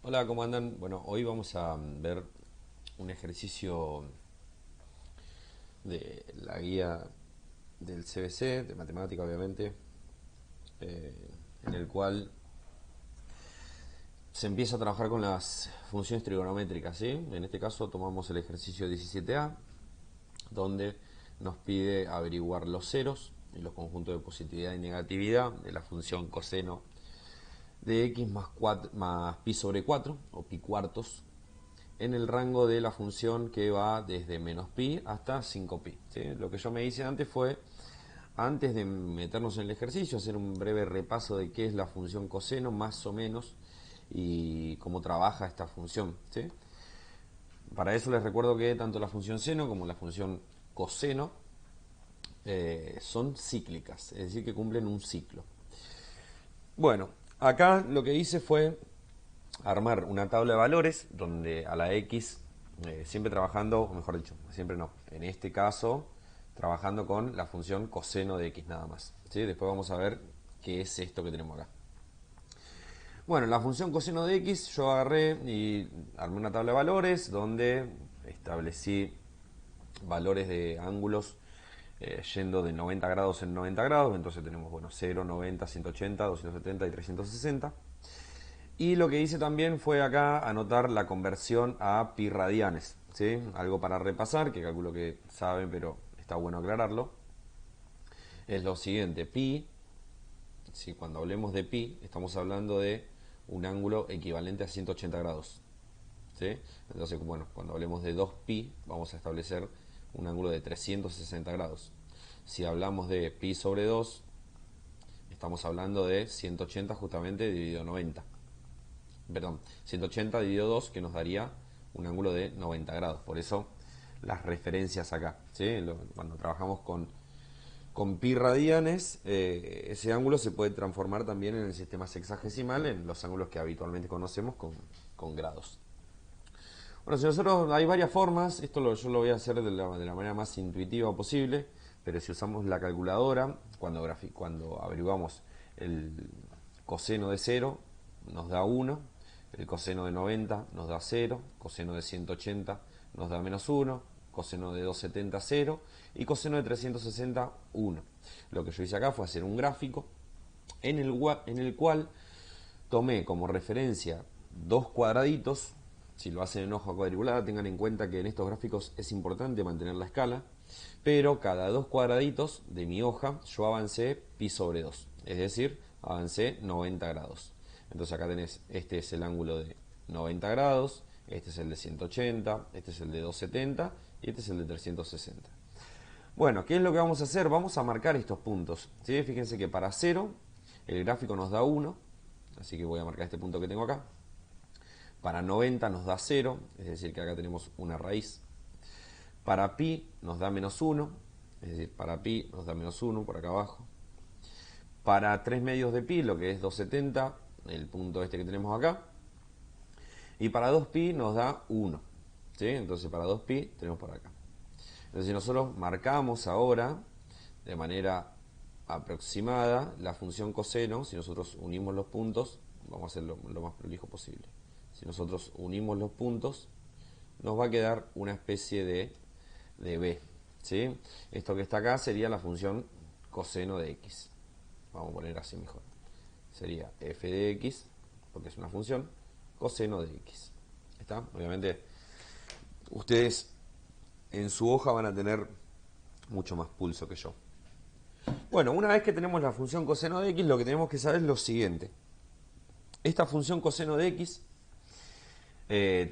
Hola, ¿cómo andan? Bueno, hoy vamos a ver un ejercicio de la guía del CBC, de matemática obviamente, en el cual se empieza a trabajar con las funciones trigonométricas, ¿sí? En este caso tomamos el ejercicio 17A, donde nos pide averiguar los ceros y los conjuntos de positividad y negatividad de la función coseno de x más pi sobre 4 o pi cuartos en el rango de la función que va desde menos pi hasta 5pi. ¿Sí? Lo que yo me hice antes fue, antes de meternos en el ejercicio, hacer un breve repaso de qué es la función coseno, más o menos, y cómo trabaja esta función. ¿Sí? Para eso les recuerdo que tanto la función seno como la función coseno son cíclicas, es decir, que cumplen un ciclo. Bueno, acá lo que hice fue armar una tabla de valores donde a la X, siempre trabajando, o mejor dicho, siempre no, en este caso, trabajando con la función coseno de X nada más. ¿Sí? Después vamos a ver qué es esto que tenemos acá. Bueno, la función coseno de X yo agarré y armé una tabla de valores donde establecí valores de ángulos yendo de 90 grados en 90 grados. Entonces tenemos, bueno, 0, 90, 180, 270 y 360. Y lo que hice también fue acá anotar la conversión a pi radianes, ¿sí? Algo para repasar, que calculo que saben, pero está bueno aclararlo. Es lo siguiente, pi, si cuando hablemos de pi, estamos hablando de un ángulo equivalente a 180 grados, ¿sí? Entonces, bueno, cuando hablemos de 2pi, vamos a establecer un ángulo de 360 grados. Si hablamos de pi sobre 2, estamos hablando de 180 justamente dividido 90. Perdón, 180 dividido 2, que nos daría un ángulo de 90 grados. Por eso las referencias acá. ¿Sí? Cuando trabajamos con pi radianes, ese ángulo se puede transformar también en el sistema sexagesimal, en los ángulos que habitualmente conocemos con grados. Bueno, si nosotros hay varias formas, yo lo voy a hacer de la manera más intuitiva posible, pero si usamos la calculadora, cuando averiguamos el coseno de 0, nos da 1, el coseno de 90 nos da 0, coseno de 180 nos da menos 1, coseno de 270 0 y coseno de 360 1. Lo que yo hice acá fue hacer un gráfico en el cual tomé como referencia dos cuadraditos. Si lo hacen en hoja cuadriculada, tengan en cuenta que en estos gráficos es importante mantener la escala, pero cada dos cuadraditos de mi hoja yo avancé pi sobre 2, es decir, avancé 90 grados. Entonces acá tenés, este es el ángulo de 90 grados, este es el de 180, este es el de 270 y este es el de 360. Bueno, ¿qué es lo que vamos a hacer? Vamos a marcar estos puntos. ¿Sí? Fíjense que para 0 el gráfico nos da 1, así que voy a marcar este punto que tengo acá. Para 90 nos da 0, es decir, que acá tenemos una raíz. Para pi nos da menos 1, es decir, para pi nos da menos 1 por acá abajo. Para 3 medios de pi, lo que es 270, el punto este que tenemos acá. Y para 2pi nos da 1. ¿Sí? Entonces para 2pi tenemos por acá. Entonces si nosotros marcamos ahora de manera aproximada la función coseno, si nosotros unimos los puntos, vamos a hacerlo lo más prolijo posible. Si nosotros unimos los puntos, nos va a quedar una especie de b. ¿Sí? Esto que está acá sería la función coseno de x. Vamos a poner así mejor. Sería f de x, porque es una función, coseno de x. ¿Está? Obviamente, ustedes en su hoja van a tener mucho más pulso que yo. Bueno, una vez que tenemos la función coseno de x, lo que tenemos que saber es lo siguiente. Esta función coseno de x,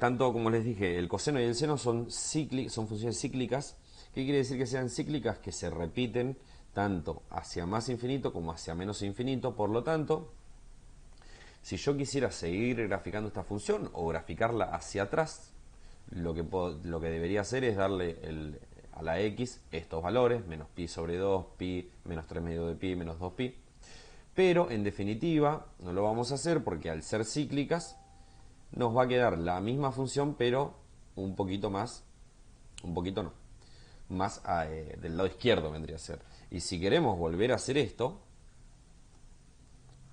tanto como les dije, el coseno y el seno son funciones cíclicas. ¿Qué quiere decir que sean cíclicas? Que se repiten tanto hacia más infinito como hacia menos infinito. Por lo tanto, si yo quisiera seguir graficando esta función o graficarla hacia atrás, lo que debería hacer es darle a la x estos valores, menos pi sobre 2, pi, menos 3 medio de pi, menos 2pi. Pero en definitiva no lo vamos a hacer porque al ser cíclicas nos va a quedar la misma función pero un poquito más, un poquito no, más del lado izquierdo vendría a ser. Y si queremos volver a hacer esto,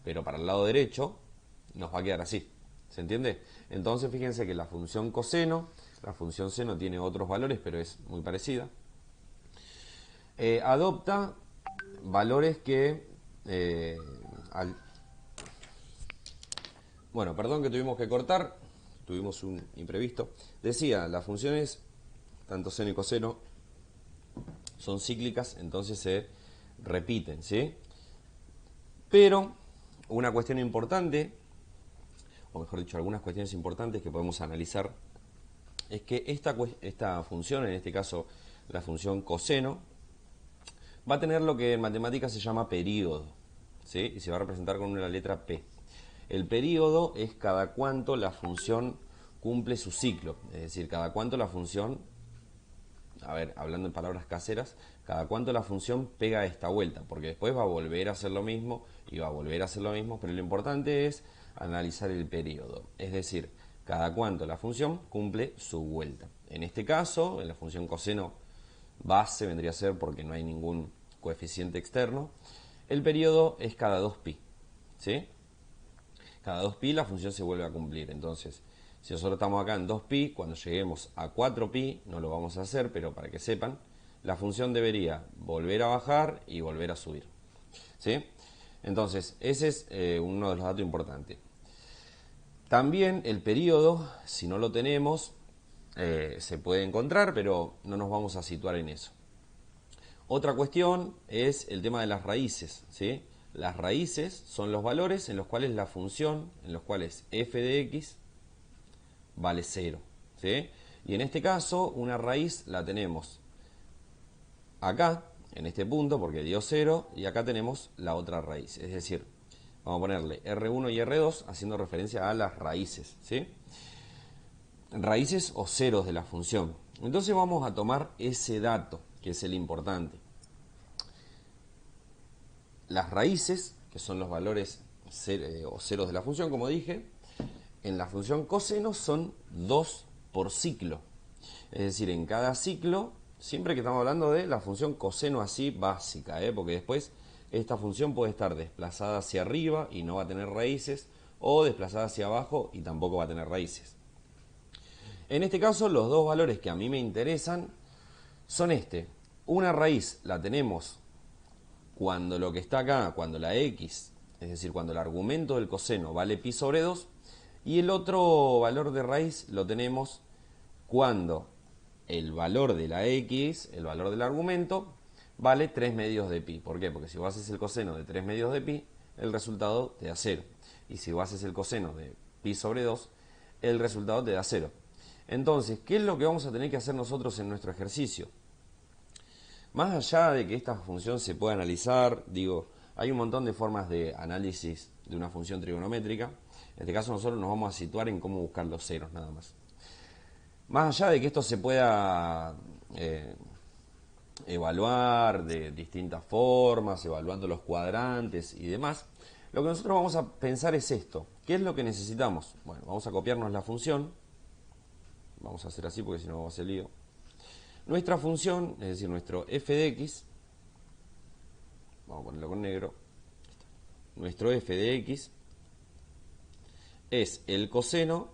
pero para el lado derecho, nos va a quedar así. ¿Se entiende? Entonces fíjense que la función coseno, la función seno tiene otros valores, pero es muy parecida. Adopta valores que... Bueno, perdón que tuvimos que cortar, tuvimos un imprevisto. Decía, las funciones, tanto seno y coseno, son cíclicas, entonces se repiten, ¿sí? Pero una cuestión importante, o mejor dicho, algunas cuestiones importantes que podemos analizar, es que esta función, en este caso la función coseno, va a tener lo que en matemáticas se llama período, ¿sí? Y se va a representar con una letra P. El período es cada cuánto la función cumple su ciclo, es decir, cada cuánto la función, a ver, hablando en palabras caseras, cada cuánto la función pega esta vuelta, porque después va a volver a hacer lo mismo y va a volver a hacer lo mismo, pero lo importante es analizar el periodo, es decir, cada cuánto la función cumple su vuelta. En este caso, en la función coseno base vendría a ser porque no hay ningún coeficiente externo, el periodo es cada 2pi, ¿sí? Cada 2pi la función se vuelve a cumplir, entonces si nosotros estamos acá en 2pi, cuando lleguemos a 4pi, no lo vamos a hacer, pero para que sepan, la función debería volver a bajar y volver a subir, ¿sí? Entonces, ese es uno de los datos importantes. También el periodo, si no lo tenemos, se puede encontrar, pero no nos vamos a situar en eso. Otra cuestión es el tema de las raíces, ¿sí? Las raíces son los valores en los cuales la función, en los cuales f de x vale 0, ¿sí? Y en este caso, una raíz la tenemos acá, en este punto, porque dio 0, y acá tenemos la otra raíz. Es decir, vamos a ponerle R1 y R2 haciendo referencia a las raíces, ¿sí? Raíces o ceros de la función. Entonces vamos a tomar ese dato, que es el importante. Las raíces, que son los valores o ceros de la función, como dije, en la función coseno son 2 por ciclo. Es decir, en cada ciclo, siempre que estamos hablando de la función coseno así básica, porque después esta función puede estar desplazada hacia arriba y no va a tener raíces, o desplazada hacia abajo y tampoco va a tener raíces. En este caso, los dos valores que a mí me interesan son una raíz la tenemos cuando lo que está acá, cuando la x, es decir, cuando el argumento del coseno vale pi sobre 2, y el otro valor de raíz lo tenemos cuando el valor de la x, el valor del argumento, vale 3 medios de pi. ¿Por qué? Porque si vos haces el coseno de 3 medios de pi, el resultado te da 0. Y si vos haces el coseno de pi sobre 2, el resultado te da 0. Entonces, ¿qué es lo que vamos a tener que hacer nosotros en nuestro ejercicio? Más allá de que esta función se pueda analizar, digo, hay un montón de formas de análisis de una función trigonométrica. En este caso nosotros nos vamos a situar en cómo buscar los ceros, nada más. Más allá de que esto se pueda evaluar de distintas formas, evaluando los cuadrantes y demás, lo que nosotros vamos a pensar es esto. ¿Qué es lo que necesitamos? Bueno, vamos a copiarnos la función. Vamos a hacer así porque si no va a ser lío. Nuestra función, es decir, nuestro f de x, vamos a ponerlo con negro, nuestro f de x es el coseno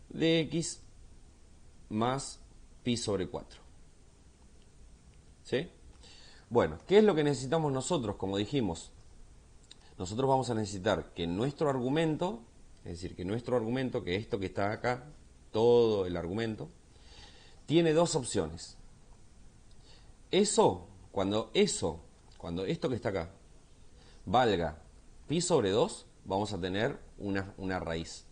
de x más pi sobre 4. ¿Sí? Bueno, ¿qué es lo que necesitamos nosotros? Como dijimos, nosotros vamos a necesitar que nuestro argumento, es decir, que nuestro argumento, que esto que está acá, todo el argumento, tiene dos opciones. Cuando esto que está acá valga pi sobre 2, vamos a tener una raíz.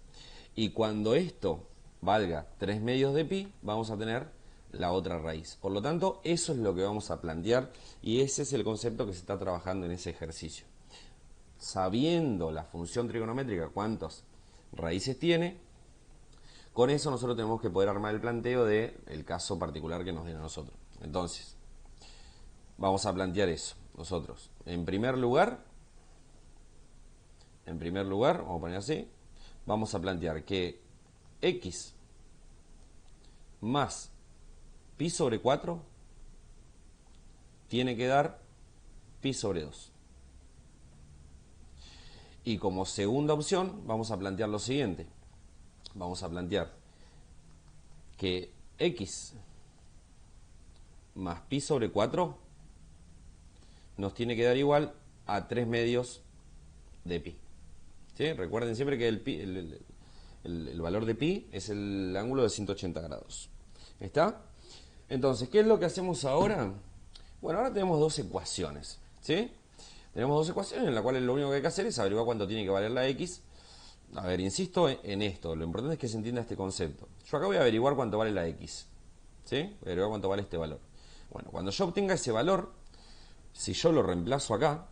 Y cuando esto valga 3 medios de pi, vamos a tener la otra raíz. Por lo tanto, eso es lo que vamos a plantear y ese es el concepto que se está trabajando en ese ejercicio. Sabiendo la función trigonométrica cuántas raíces tiene, con eso nosotros tenemos que poder armar el planteo del caso particular que nos den a nosotros. Entonces, vamos a plantear eso nosotros. En primer lugar, vamos a poner así, vamos a plantear que x más pi sobre 4 tiene que dar pi sobre 2. Y como segunda opción vamos a plantear lo siguiente. vamos a plantear que x más pi sobre 4 nos tiene que dar igual a 3 medios de pi. ¿Sí? Recuerden siempre que el valor de pi es el ángulo de 180 grados. ¿Está? Entonces, ¿qué es lo que hacemos ahora? Bueno, ahora tenemos dos ecuaciones. ¿Sí? Tenemos dos ecuaciones en las cuales lo único que hay que hacer es averiguar cuánto tiene que valer la x. A ver, insisto en esto. Lo importante es que se entienda este concepto. Yo acá voy a averiguar cuánto vale la x. ¿Sí? Voy a averiguar cuánto vale este valor. Bueno, cuando yo obtenga ese valor, si yo lo reemplazo acá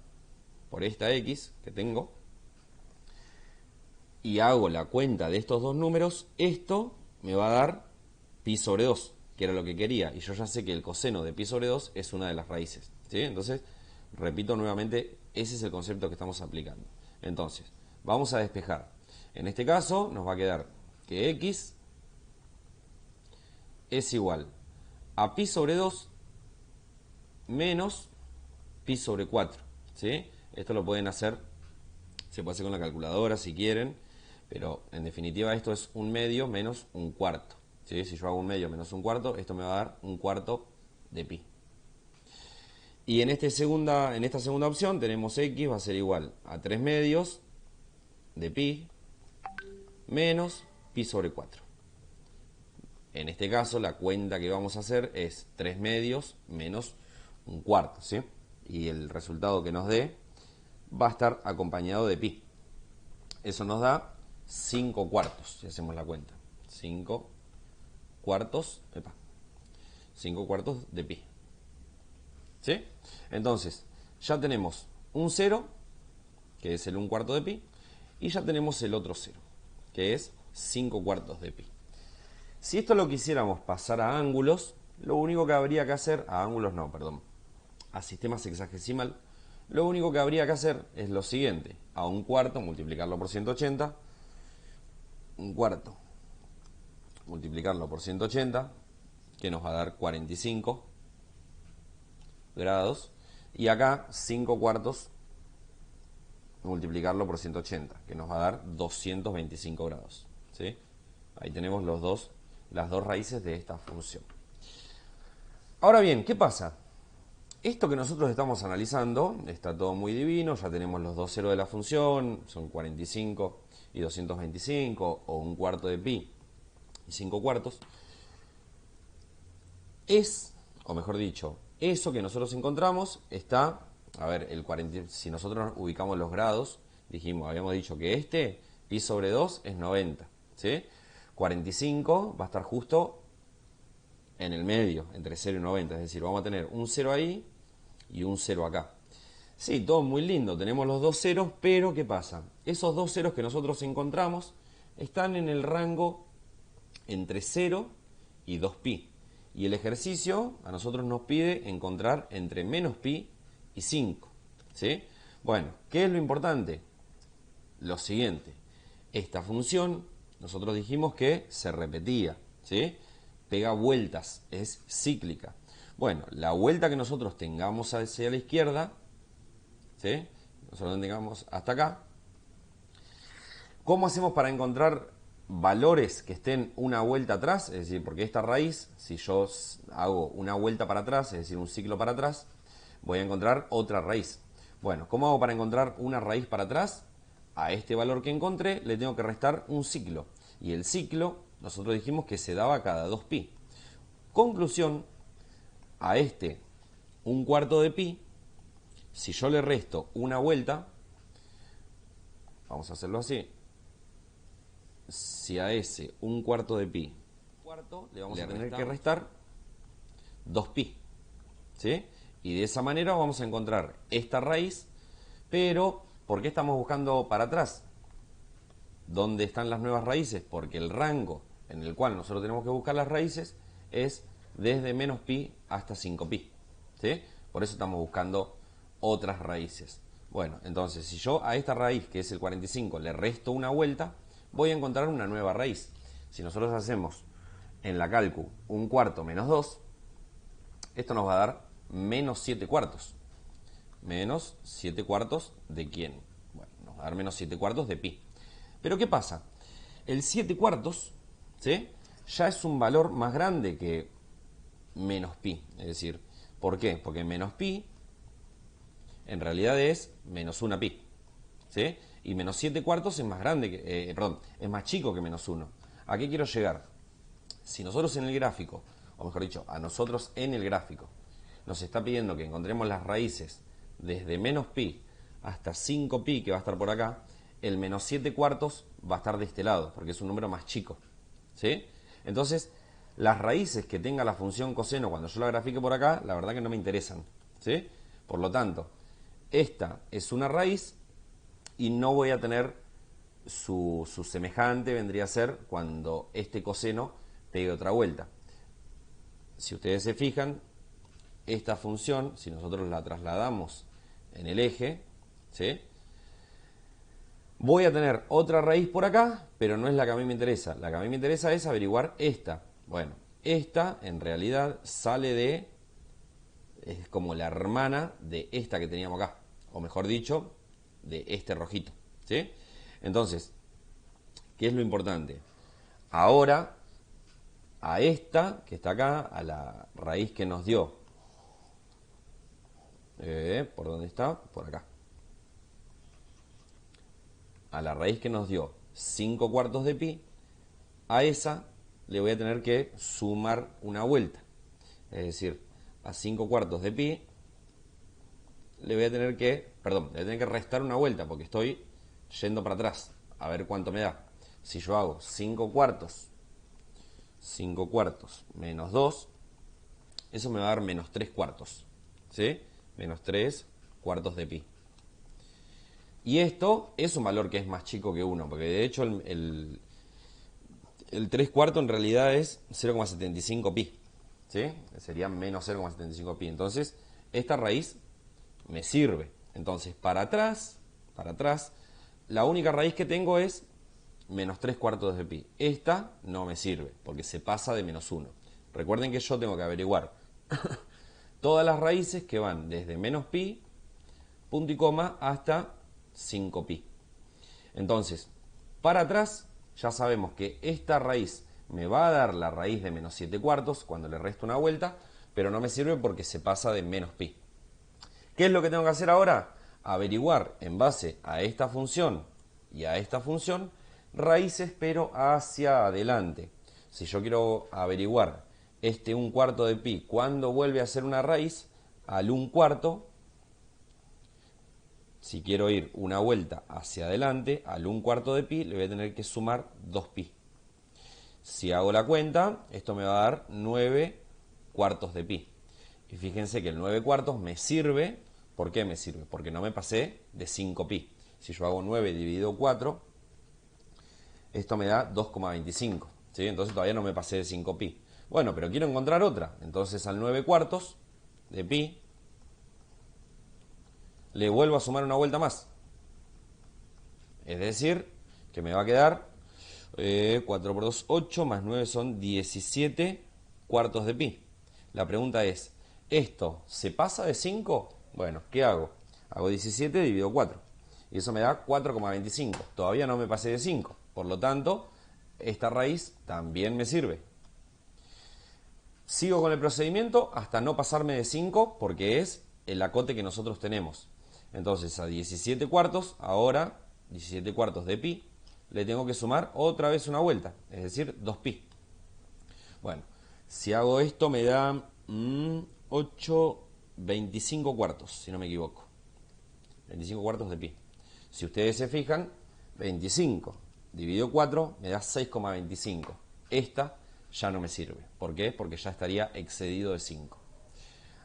por esta x que tengo y hago la cuenta de estos dos números, esto me va a dar pi sobre 2, que era lo que quería. Y yo ya sé que el coseno de pi sobre 2 es una de las raíces. ¿Sí? Entonces, repito nuevamente, ese es el concepto que estamos aplicando. Entonces, vamos a despejar. En este caso, nos va a quedar que x es igual a pi sobre 2 menos pi sobre 4. ¿Sí? Esto lo pueden hacer, se puede hacer con la calculadora si quieren, pero en definitiva esto es un medio menos un cuarto. ¿Sí? Si yo hago un medio menos un cuarto, esto me va a dar un cuarto de pi. Y en esta segunda opción tenemos x va a ser igual a 3 medios de pi menos pi sobre 4. En este caso la cuenta que vamos a hacer es 3 medios menos un cuarto, ¿sí? Y el resultado que nos dé va a estar acompañado de pi. Eso nos da 5 cuartos, si hacemos la cuenta. 5 cuartos, 5 cuartos de pi. ¿Sí? Entonces, ya tenemos un 0, que es el 1 cuarto de pi, y ya tenemos el otro 0, que es 5 cuartos de pi. Si esto lo quisiéramos pasar a ángulos, lo único que habría que hacer, a sistemas sexagesimal, lo único que habría que hacer es lo siguiente: a un cuarto multiplicarlo por 180, un cuarto multiplicarlo por 180, que nos va a dar 45 grados, y acá 5 cuartos multiplicarlo por 180, que nos va a dar 225 grados. ¿Sí? Ahí tenemos las dos raíces de esta función. Ahora bien, ¿qué pasa? Esto que nosotros estamos analizando está todo muy divino, ya tenemos los dos ceros de la función, son 45 y 225, o un cuarto de pi y 5 cuartos. O mejor dicho, eso que nosotros encontramos está, si nosotros ubicamos los grados, habíamos dicho que pi sobre 2 es 90, ¿sí? 45 va a estar justo en el medio, entre 0 y 90, es decir, vamos a tener un 0 ahí y un 0 acá. Sí, todo muy lindo, tenemos los dos ceros, pero ¿qué pasa? Esos dos ceros que nosotros encontramos están en el rango entre 0 y 2pi. Y el ejercicio a nosotros nos pide encontrar entre menos pi y 5. ¿Sí? Bueno, ¿qué es lo importante? Lo siguiente, esta función nosotros dijimos que se repetía, ¿sí? Pega vueltas, es cíclica. Bueno, la vuelta que nosotros tengamos hacia la izquierda, ¿sí? Nosotros tengamos hasta acá, ¿cómo hacemos para encontrar valores que estén una vuelta atrás? Es decir, porque esta raíz, si yo hago una vuelta para atrás, es decir, un ciclo para atrás, voy a encontrar otra raíz. Bueno, ¿cómo hago para encontrar una raíz para atrás? A este valor que encontré le tengo que restar un ciclo. Y el ciclo, nosotros dijimos que se daba cada 2pi. Conclusión, a un cuarto de pi, si yo le resto una vuelta, vamos a hacerlo así, si a ese un cuarto de pi le vamos a tener que restar 2pi, ¿sí? Y de esa manera vamos a encontrar esta raíz, pero ¿por qué estamos buscando para atrás? ¿Dónde están las nuevas raíces? Porque el rango en el cual nosotros tenemos que buscar las raíces es desde menos pi hasta 5pi, ¿sí? Por eso estamos buscando otras raíces. Bueno, entonces si yo a esta raíz, que es el 45, le resto una vuelta, voy a encontrar una nueva raíz. Si nosotros hacemos en la calcu un cuarto menos 2, esto nos va a dar menos 7 cuartos. Menos 7 cuartos de quién? Bueno, nos va a dar menos 7 cuartos de pi. Pero ¿qué pasa? el 7 cuartos, ¿sí?, ya es un valor más grande que menos pi. Es decir, ¿por qué? Porque menos pi en realidad es menos 1 pi, ¿sí? Y menos 7 cuartos es más grande que, es más chico que menos 1. ¿A qué quiero llegar? Si nosotros en el gráfico, o mejor dicho, a nosotros en el gráfico, nos está pidiendo que encontremos las raíces desde menos pi hasta 5 pi, que va a estar por acá, el menos 7 cuartos va a estar de este lado, porque es un número más chico, ¿sí? Entonces, las raíces que tenga la función coseno cuando yo la grafique por acá, la verdad que no me interesan, ¿sí? Por lo tanto, esta es una raíz y no voy a tener su semejante, vendría a ser cuando este coseno pegue otra vuelta. Si ustedes se fijan, esta función, si nosotros la trasladamos en el eje, ¿sí?, voy a tener otra raíz por acá, pero no es la que a mí me interesa. La que a mí me interesa es averiguar esta. Bueno, esta en realidad sale de, es como la hermana de esta que teníamos acá, o mejor dicho, de este rojito, ¿sí? Entonces, ¿qué es lo importante? Ahora, a esta que está acá, a la raíz que nos dio, ¿por dónde está? Por acá. A la raíz que nos dio 5 cuartos de pi, a esa le voy a tener que sumar una vuelta. Es decir, a 5 cuartos de pi le voy a tener que, le voy a tener que restar una vuelta porque estoy yendo para atrás a ver cuánto me da. Si yo hago 5 cuartos menos 2, eso me va a dar menos 3 cuartos, ¿sí? Menos 3 cuartos de pi. Y esto es un valor que es más chico que 1, porque de hecho el 3 cuartos en realidad es 0,75 pi, ¿sí? Sería menos 0,75 pi. Entonces, esta raíz me sirve. Entonces, para atrás, la única raíz que tengo es menos 3 cuartos de pi. Esta no me sirve, porque se pasa de menos 1. Recuerden que yo tengo que averiguar todas las raíces que van desde menos pi, punto y coma, hasta 5 pi. Entonces, para atrás ya sabemos que esta raíz me va a dar la raíz de menos 7 cuartos cuando le resto una vuelta, pero no me sirve porque se pasa de menos pi. ¿Qué es lo que tengo que hacer ahora? Averiguar en base a esta función y a esta función raíces pero hacia adelante. Si yo quiero averiguar este 1 cuarto de pi, ¿cuándo vuelve a ser una raíz? Al 1 cuarto. Si quiero ir una vuelta hacia adelante, al 1 cuarto de pi, le voy a tener que sumar 2 pi. Si hago la cuenta, esto me va a dar 9 cuartos de pi. Y fíjense que el 9 cuartos me sirve. ¿Por qué me sirve? Porque no me pasé de 5 pi. Si yo hago 9 dividido 4, esto me da 2,25. ¿Sí? Entonces todavía no me pasé de 5 pi. Bueno, pero quiero encontrar otra. Entonces al 9 cuartos de pi le vuelvo a sumar una vuelta más. Es decir, que me va a quedar 4 por 2, 8, más 9 son 17 cuartos de pi. La pregunta es, ¿esto se pasa de 5? Bueno, ¿qué hago? Hago 17 dividido 4. Y eso me da 4,25. Todavía no me pasé de 5. Por lo tanto, esta raíz también me sirve. Sigo con el procedimiento hasta no pasarme de 5 porque es el acote que nosotros tenemos. Entonces a 17 cuartos, ahora 17 cuartos de pi, le tengo que sumar otra vez una vuelta, es decir, 2 pi. Bueno, si hago esto me da 25 cuartos, si no me equivoco. 25 cuartos de pi. Si ustedes se fijan, 25 dividido 4 me da 6,25. Esta ya no me sirve. ¿Por qué? Porque ya estaría excedido de 5.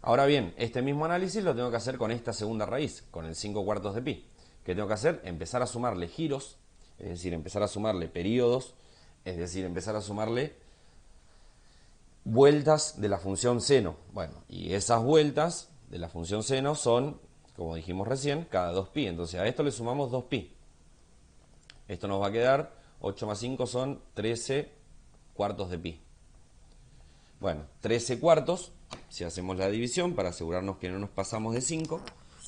Ahora bien, este mismo análisis lo tengo que hacer con esta segunda raíz, con el 5 cuartos de pi. ¿Qué tengo que hacer? Empezar a sumarle giros, es decir, empezar a sumarle periodos, es decir, empezar a sumarle vueltas de la función seno. Bueno, y esas vueltas de la función seno son, como dijimos recién, cada 2 pi. Entonces a esto le sumamos 2 pi. Esto nos va a quedar, 8 más 5 son 13 cuartos de pi. Bueno, 13 cuartos, si hacemos la división para asegurarnos que no nos pasamos de 5,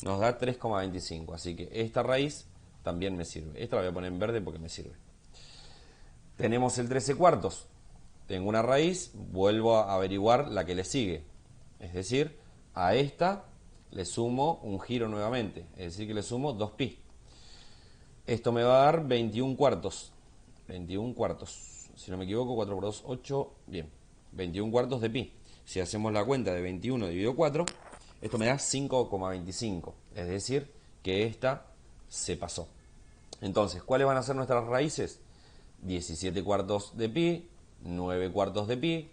nos da 3,25. Así que esta raíz también me sirve. Esta la voy a poner en verde porque me sirve. Tenemos el 13 cuartos. Tengo una raíz, vuelvo a averiguar la que le sigue. Es decir, a esta le sumo un giro nuevamente. Es decir, que le sumo 2pi. Esto me va a dar 21 cuartos. 21 cuartos. Si no me equivoco, 4 por 2, 8. Bien. 21 cuartos de pi. Si hacemos la cuenta de 21 dividido 4, esto me da 5,25. Es decir, que esta se pasó. Entonces, ¿cuáles van a ser nuestras raíces? 17 cuartos de pi, 9 cuartos de pi,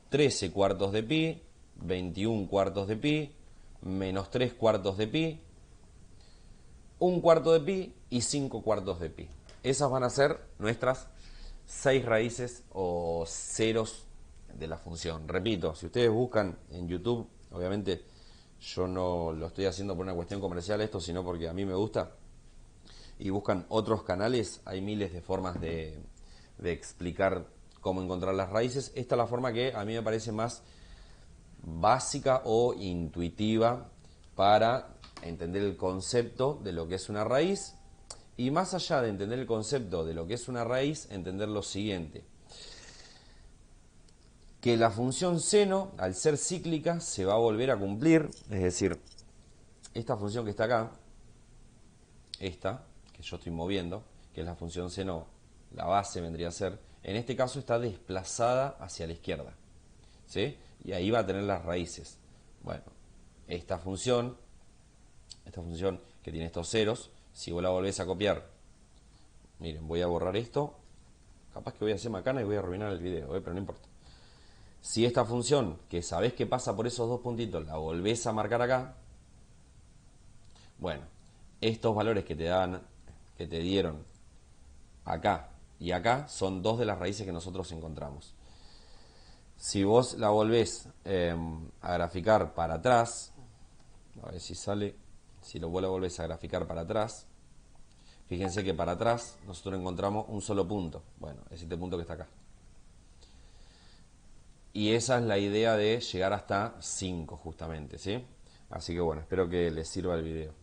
13 cuartos de pi, 21 cuartos de pi, menos 3 cuartos de pi, 1 cuarto de pi y 5 cuartos de pi. Esas van a ser nuestras 6 raíces o ceros de la función. Repito, si ustedes buscan en YouTube, obviamente yo no lo estoy haciendo por una cuestión comercial esto, sino porque a mí me gusta, y buscan otros canales, hay miles de formas de explicar cómo encontrar las raíces. Esta es la forma que a mí me parece más básica o intuitiva para entender el concepto de lo que es una raíz, y más allá de entender el concepto de lo que es una raíz, entender lo siguiente: que la función seno, al ser cíclica, se va a volver a cumplir. Es decir, esta función que está acá, esta que yo estoy moviendo, que es la función seno, la base vendría a ser, en este caso está desplazada hacia la izquierda, ¿sí? Y ahí va a tener las raíces. Bueno, esta función que tiene estos ceros, si vos la volvés a copiar, miren, voy a borrar esto, capaz que voy a hacer macana y voy a arruinar el video, pero no importa. Si esta función, que sabés que pasa por esos dos puntitos, la volvés a marcar acá, bueno, estos valores que te dieron acá y acá son dos de las raíces que nosotros encontramos. Si vos la volvés a graficar para atrás, a ver si sale, si vos la volvés a graficar para atrás, fíjense que para atrás nosotros encontramos un solo punto. Bueno, es este punto que está acá. Y esa es la idea de llegar hasta 5 justamente, ¿sí? Así que bueno, espero que les sirva el video.